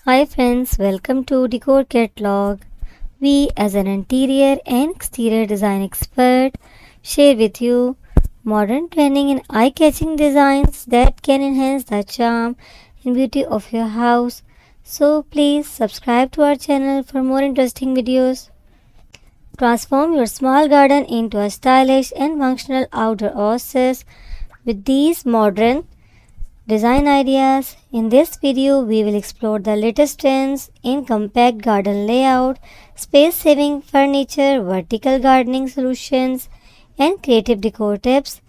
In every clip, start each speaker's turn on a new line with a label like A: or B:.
A: Hi friends, welcome to Decor Catalog. We, as an interior and exterior design expert, share with you modern trending and eye-catching designs that can enhance the charm and beauty of your house. So please subscribe to our channel for more interesting videos. Transform your small garden into a stylish and functional outdoor oasis with these modern design ideas. In this video, we will explore the latest trends in compact garden layout, space-saving furniture, vertical gardening solutions, and creative decor tips.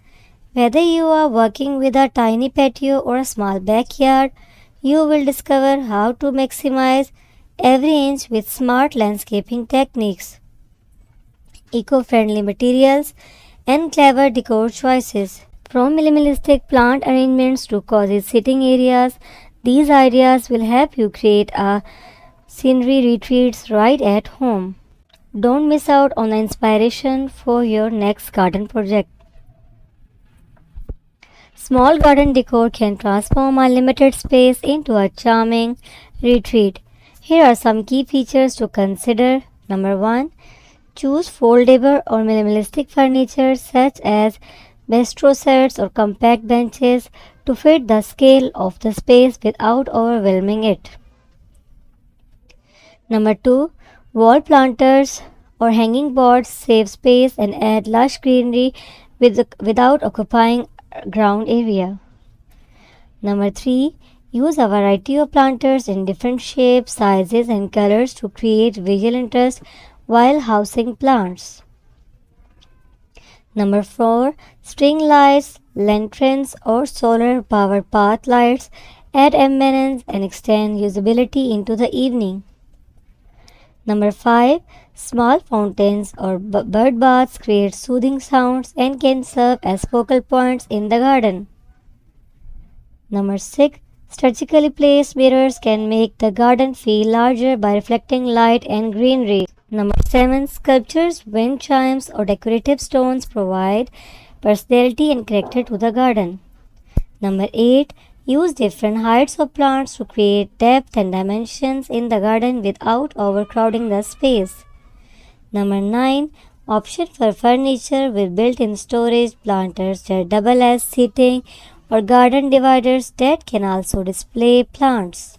A: Whether you are working with a tiny patio or a small backyard, you will discover how to maximize every inch with smart landscaping techniques, eco-friendly materials, and clever decor choices. From minimalistic plant arrangements to cozy sitting areas, these ideas will help you create a scenery retreats right at home. Don't miss out on the inspiration for your next garden project. Small garden decor can transform a limited space into a charming retreat. Here are some key features to consider. Number 1. Choose foldable or minimalistic furniture such as bistro sets or compact benches to fit the scale of the space without overwhelming it. Number 2. Wall planters or hanging boards save space and add lush greenery without occupying ground area. Number 3. Use a variety of planters in different shapes, sizes, and colors to create visual interest while housing plants. Number 4. String lights, lanterns, or solar powered path lights add ambience and extend usability into the evening. Number 5. Small fountains or bird baths create soothing sounds and can serve as focal points in the garden. Number 6. Strategically placed mirrors can make the garden feel larger by reflecting light and greenery. Number 7. Sculptures, wind chimes, or decorative stones provide personality and character to the garden. Number 8. Use different heights of plants to create depth and dimensions in the garden without overcrowding the space. Number 9. Option for furniture with built-in storage planters that double as seating or garden dividers that can also display plants.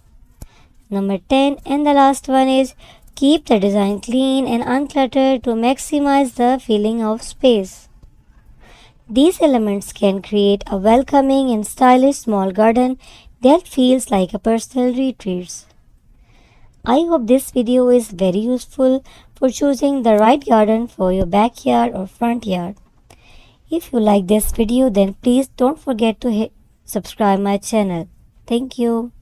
A: Number 10 and the last one is keep the design clean and uncluttered to maximize the feeling of space. These elements can create a welcoming and stylish small garden that feels like a personal retreat. I hope this video is very useful for choosing the right garden for your backyard or front yard. If you like this video, then please don't forget to subscribe my channel. Thank you.